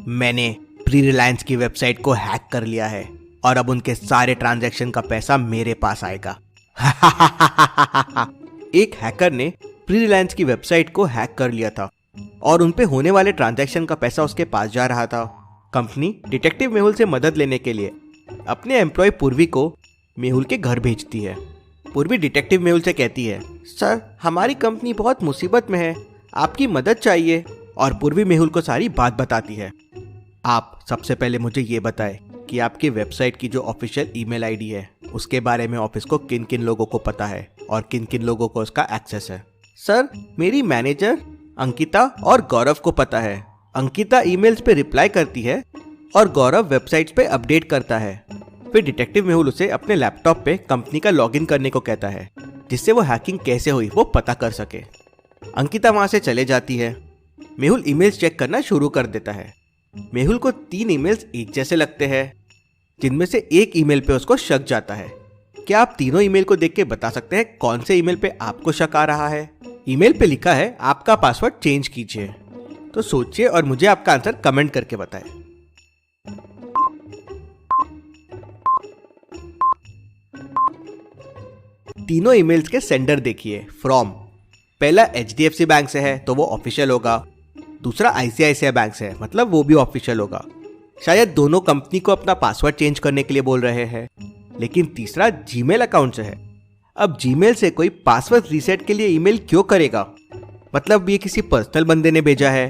मैंने प्री रिलायंस की वेबसाइट को हैक कर लिया है और अब उनके सारे ट्रांजैक्शन का पैसा मेरे पास आएगा। एक हैकर ने प्री रिलायंस की वेबसाइट को हैक कर लिया था और उन पे होने वाले ट्रांजैक्शन का पैसा उसके पास जा रहा था। कंपनी डिटेक्टिव मेहुल से मदद लेने के लिए अपने एम्प्लॉय पूर्वी को मेहुल के घर भेजती है। पूर्वी डिटेक्टिव मेहुल से कहती है, सर हमारी कंपनी बहुत मुसीबत में है, आपकी मदद चाहिए। और पूर्वी मेहुल को सारी बात बताती है। आप सबसे पहले मुझे ये बताएं कि आपकी वेबसाइट की जो ऑफिशियल ईमेल आईडी है उसके बारे में ऑफिस को किन किन लोगों को पता है और किन किन लोगों को उसका एक्सेस है। सर मेरी मैनेजर अंकिता और गौरव को पता है। अंकिता ईमेल्स पे रिप्लाई करती है और गौरव वेबसाइट्स पे अपडेट करता है। फिर डिटेक्टिव मेहुल उसे अपने लैपटॉप पे कंपनी का लॉगिन करने को कहता है जिससे वो हैकिंग कैसे हुई वो पता कर सके। अंकिता वहां से चले जाती है। मेहुल ईमेल्स चेक करना शुरू कर देता है। मेहुल को 3 ईमेल्स एक जैसे लगते हैं जिनमें से एक ईमेल पे उसको शक जाता है। क्या आप तीनों ईमेल को देख के बता सकते हैं कौन से ईमेल पे आपको शक आ रहा है? ईमेल पे लिखा है आपका पासवर्ड चेंज कीजिए। तो सोचिए और मुझे आपका आंसर कमेंट करके बताएं। तीनों ईमेल्स के सेंडर देखिए। फ्रॉम पहला HDFC बैंक से है तो वो ऑफिशियल होगा। दूसरा ICICI बैंक से है मतलब वो भी ऑफिशियल होगा। शायद दोनों कंपनी को अपना पासवर्ड चेंज करने के लिए बोल रहे हैं। लेकिन तीसरा जीमेल अकाउंट से है। अब जीमेल से कोई पासवर्ड रीसेट के लिए ईमेल क्यों करेगा? मतलब ये किसी पर्सनल बंदे ने भेजा है।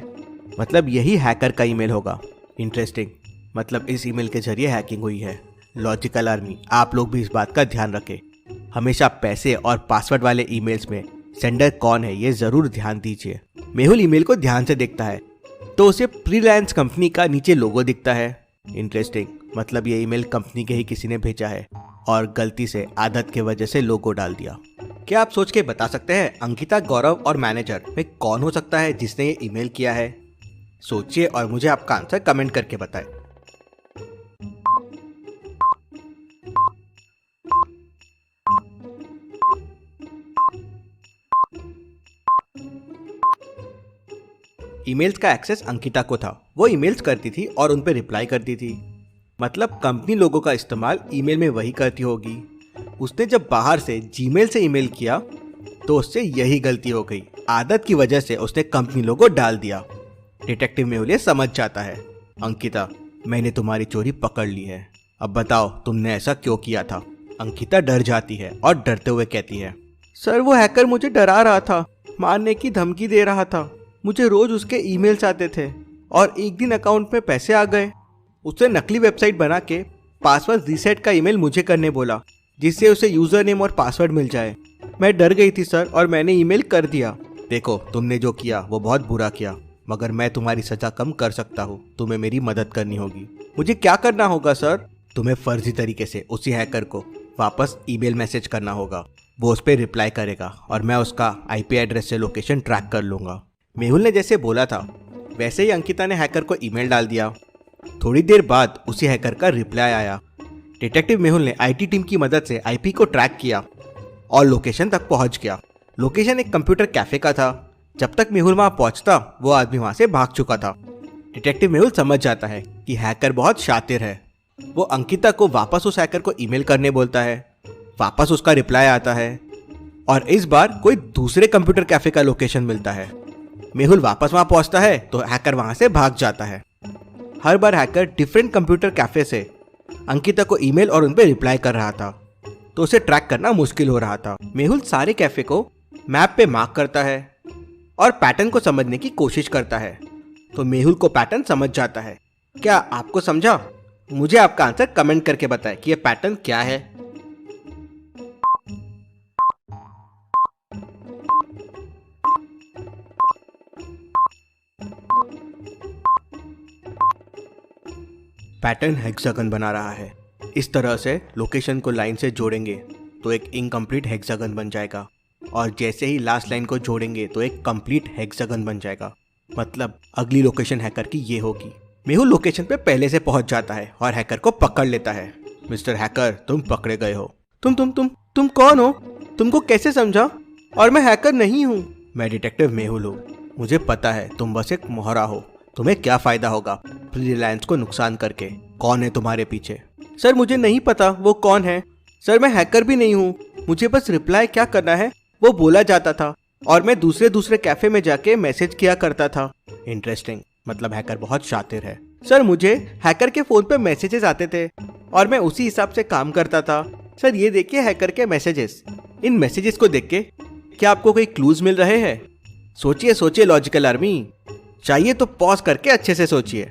मतलब यही हैकर का ईमेल होगा। इंटरेस्टिंग। मतलब इस ईमेल के जरिए हैकिंग हुई है। लॉजिकल आर्मी, आप लोग भी इस बात का ध्यान रखें। हमेशा पैसे और पासवर्ड वाले ईमेल्स में सेंडर कौन है ये जरूर ध्यान दीजिए। मेहुल ईमेल को ध्यान से देखता है तो उसे प्री रिलायंस कंपनी का नीचे लोगो दिखता है। इंटरेस्टिंग। मतलब ये ईमेल कंपनी के ही किसी ने भेजा है और गलती से आदत के वजह से लोगो डाल दिया। क्या आप सोच के बता सकते हैं अंकिता, गौरव और मैनेजर में कौन हो सकता है जिसने ये ईमेल किया है? सोचिए और मुझे आपका आंसर कमेंट करके बताएं। ईमेल्स का एक्सेस अंकिता को था। वो ईमेल्स करती थी और उन पे रिप्लाई करती थी। मतलब कंपनी लोगों का इस्तेमाल ईमेल में वही करती होगी। उसने जब बाहर से जीमेल से ईमेल किया तो उससे यही गलती हो गई। आदत की वजह से उसने कंपनी लोगो डाल दिया। डिटेक्टिव मेहुल समझ जाता है, अंकिता मैंने तुम्हारी चोरी पकड़ ली है, अब बताओ तुमने ऐसा क्यों किया था? अंकिता डर जाती है और डरते हुए कहती है, सर वो हैकर मुझे डरा रहा था, मारने की धमकी दे रहा था। मुझे रोज उसके ईमेल्स आते थे और एक दिन अकाउंट में पैसे आ गए। उसने नकली वेबसाइट बना के पासवर्ड रीसेट का ईमेल मुझे करने बोला जिससे उसे यूजर नेम और पासवर्ड मिल जाए। मैं डर गई थी सर और मैंने ईमेल कर दिया। देखो तुमने जो किया वो बहुत बुरा किया, मगर मैं तुम्हारी सजा कम कर सकता हूँ। तुम्हें मेरी मदद करनी होगी। मुझे क्या करना होगा सर? तुम्हें फर्जी तरीके से उसी हैकर को वापस ईमेल मैसेज करना होगा। वो उस पर रिप्लाई करेगा और मैं उसका IP एड्रेस से लोकेशन ट्रैक कर लूंगा। मेहुल ने जैसे बोला था वैसे ही अंकिता ने हैकर को ईमेल डाल दिया। थोड़ी देर बाद उसी हैकर का रिप्लाई आया। डिटेक्टिव मेहुल ने IT टीम की मदद से IP को ट्रैक किया और लोकेशन तक पहुंच गया। लोकेशन एक कंप्यूटर कैफे का था। जब तक मेहुल वहां पहुंचता वो आदमी वहां से भाग चुका था। डिटेक्टिव मेहुल समझ जाता है कि हैकर बहुत शातिर है। वो अंकिता को वापस उस हैकर को ईमेल करने बोलता है। वापस उसका रिप्लाई आता है और इस बार कोई दूसरे कंप्यूटर कैफे का लोकेशन मिलता है। मेहुल वापस वहां पहुंचता है तो हैकर वहां से भाग जाता है। हर बार हैकर डिफरेंट कंप्यूटर कैफे से अंकिता को ईमेल और उन पे रिप्लाई कर रहा था तो उसे ट्रैक करना मुश्किल हो रहा था। मेहुल सारे कैफे को मैप पे मार्क करता है और पैटर्न को समझने की कोशिश करता है तो मेहुल को पैटर्न समझ जाता है। क्या आपको समझा? मुझे आपका आंसर कमेंट करके बताएं कि ये पैटर्न क्या है। पैटर्न हेक्सागन बना रहा है। इस तरह से लोकेशन को लाइन से जोड़ेंगे तो एक इनकम्प्लीट हेक्सागन बन जाएगा और जैसे ही लास्ट लाइन को जोड़ेंगे तो एक कंप्लीट हेक्सागन बन जाएगा। मतलब अगली लोकेशन हैकर की ये होगी। मेहुल लोकेशन पे पहले से पहुंच जाता है और हैकर को पकड़ लेता है। मिस्टर हैकर तुम पकड़े गए हो। तुम कौन हो? तुमको कैसे समझा? और मैं हैकर नहीं हूँ। मैं डिटेक्टिव मेहुल हूँ। मुझे पता है तुम बस एक मोहरा हो। तुम्हें क्या फायदा होगा रिलायंस को नुकसान करके? कौन है तुम्हारे पीछे? सर मुझे नहीं पता वो कौन है। सर मैं हैकर भी नहीं हूँ, मुझे बस रिप्लाई क्या करना है वो बोला जाता था और मैं दूसरे कैफे में जाके मैसेज किया करता था। इंटरेस्टिंग, मतलब हैकर बहुत शातिर है। सर मुझे हैकर के फोन पे मैसेजेस आते थे और मैं उसी हिसाब से काम करता था। सर ये देखिए हैकर के मैसेजेस। इन मैसेजेस को देख के क्या आपको कोई क्लूज मिल रहे हैं? सोचिए सोचिए लॉजिकल आर्मी, चाहिए तो पॉज करके अच्छे से सोचिए।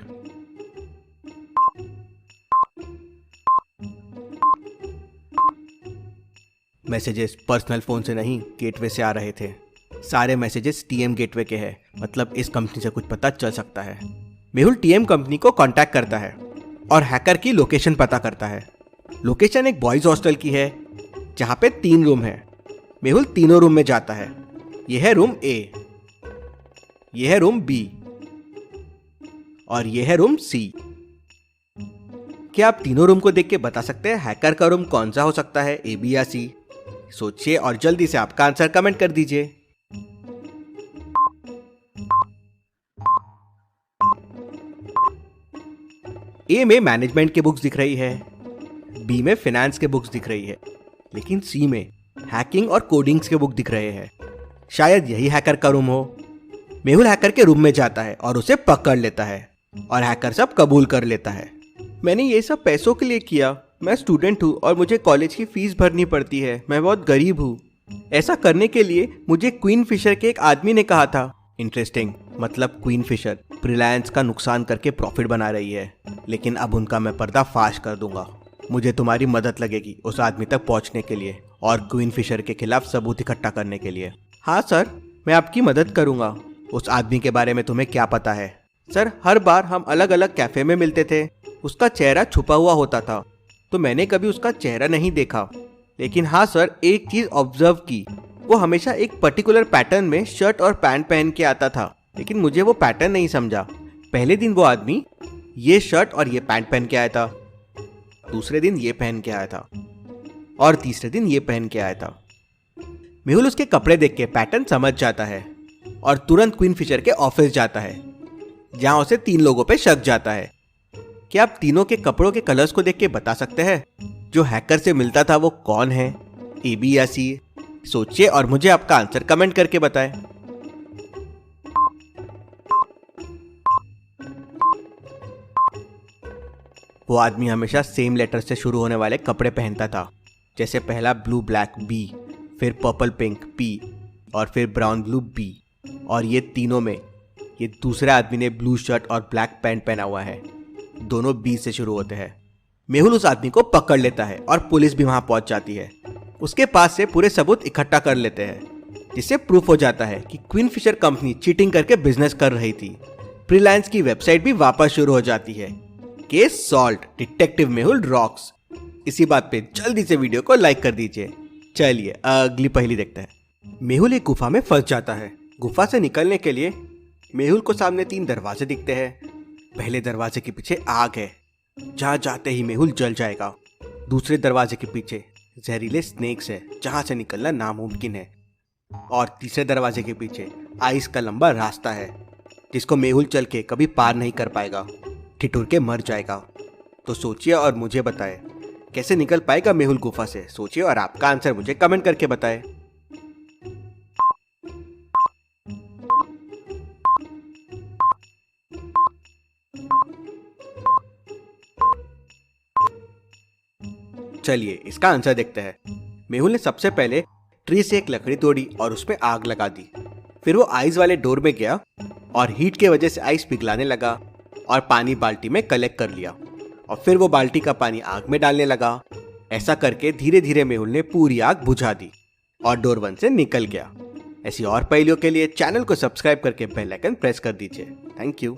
मैसेजेस पर्सनल फोन से नहीं, गेटवे से आ रहे थे। सारे मैसेजेस टीएम गेटवे के हैं, मतलब इस कंपनी से कुछ पता चल सकता है। मेहुल टीएम कंपनी को कांटेक्ट करता है और हैकर की लोकेशन पता करता है। लोकेशन एक बॉयज हॉस्टल की है जहां पे 3 रूम है। मेहुल तीनों रूम में जाता है। यह है रूम ए, यह है रूम बी और यह है रूम सी। क्या आप तीनों रूम को देख के बता सकते हैं हैकर का रूम कौन सा हो सकता है, ए, बी या सी? सोचिए और जल्दी से आपका आंसर कमेंट कर दीजिए। ए में मैनेजमेंट के बुक्स दिख रही है, बी में फाइनेंस के बुक्स दिख रही है, लेकिन सी में हैकिंग और कोडिंग्स के बुक दिख रहे हैं। शायद यही हैकर का रूम हो। मेहुल हैकर के रूम में जाता है और उसे पकड़ लेता है और हैकर सब कबूल कर लेता है। मैंने ये सब पैसों के लिए किया, मैं स्टूडेंट हूँ और मुझे कॉलेज की फीस भरनी पड़ती है, मैं बहुत गरीब हूँ। ऐसा करने के लिए मुझे क्वीन फिशर के एक आदमी ने कहा था। इंटरेस्टिंग, मतलब क्वीन फिशर रिलायंस का नुकसान करके प्रॉफिट बना रही है, लेकिन अब उनका मैं पर्दाफाश कर दूंगा। मुझे तुम्हारी मदद लगेगी उस आदमी तक पहुंचने के लिए और क्वीन फिशर के खिलाफ सबूत इकट्ठा करने के लिए। हाँ सर, मैं आपकी मदद करूंगा। उस आदमी के बारे में तुम्हें क्या पता है? सर हर बार हम अलग अलग कैफे में मिलते थे, उसका चेहरा छुपा हुआ होता था, तो मैंने कभी उसका चेहरा नहीं देखा। लेकिन हाँ सर, एक चीज ऑब्जर्व की, वो हमेशा एक पर्टिकुलर पैटर्न में शर्ट और पैंट पहन के आता था, लेकिन मुझे वो पैटर्न नहीं समझा। पहले दिन वो आदमी ये शर्ट और ये पैंट पहन के आया था, दूसरे दिन ये पहन के आया था और तीसरे दिन ये पहन के आया था। मेहुल उसके कपड़े देख के पैटर्न समझ जाता है और तुरंत क्वीन फिशर के ऑफिस जाता है, जहां उसे 3 लोगों पे शक जाता है। क्या आप तीनों के कपड़ों के कलर्स को देख के बता सकते हैं जो हैकर से मिलता था वो कौन है, ए, बी या सी? सोचिए और मुझे आपका आंसर कमेंट करके बताएं। वो आदमी हमेशा सेम लेटर से शुरू होने वाले कपड़े पहनता था, जैसे पहला ब्लू ब्लैक बी, फिर पर्पल पिंक पी और फिर ब्राउन ब्लू बी। और ये तीनों में ये दूसरे आदमी ने ब्लू शर्ट और ब्लैक पैंट पहना हुआ है, दोनों बी से शुरू होते हैं। मेहुल उस आदमी को पकड़ लेता है और पुलिस भी वहां पहुंच जाती है। उसके पास से पूरे सबूत इकट्ठा कर लेते हैं, जिससे प्रूफ हो जाता है कि क्वीन फिशर कंपनी चीटिंग करके बिजनेस कर रही थी। रिलायंस की वेबसाइट भी वापस शुरू हो जाती है। Case solve, detective Mehul rocks. इसी बात पे जल्दी से वीडियो को लाइक कर दीजिए। चलिए अगली पहेली देखते हैं। मेहुल एक गुफा में फंस जाता है। गुफा से निकलने के लिए मेहुल को सामने 3 दरवाजे दिखते हैं। पहले दरवाजे के पीछे आग है, जहां जाते ही मेहुल जल जाएगा। दूसरे दरवाजे के पीछे जहरीले स्नेक्स है, जहां से निकलना नामुमकिन है। और तीसरे दरवाजे के पीछे आइस का लंबा रास्ता है, जिसको मेहुल चल के कभी पार नहीं कर पाएगा, ठिठुर के मर जाएगा। तो सोचिए और मुझे बताएं, कैसे निकल पाएगा मेहुल गुफा से? सोचिए और आपका आंसर मुझे कमेंट करके बताएं। चलिए इसका आंसर देखते हैं। मेहुल ने सबसे पहले ट्री से एक लकड़ी तोड़ी और उसमें आग लगा दी। फिर वो आइस वाले डोर में गया और हीट के वजह से आइस पिघलाने लगा और पानी बाल्टी में कलेक्ट कर लिया और फिर वो बाल्टी का पानी आग में डालने लगा। ऐसा करके धीरे धीरे मेहुल ने पूरी आग बुझा दी और डोर 1 से निकल गया। ऐसी और पहेलियों के लिए चैनल को सब्सक्राइब करके बेल आइकन प्रेस कर दीजिए। Thank you.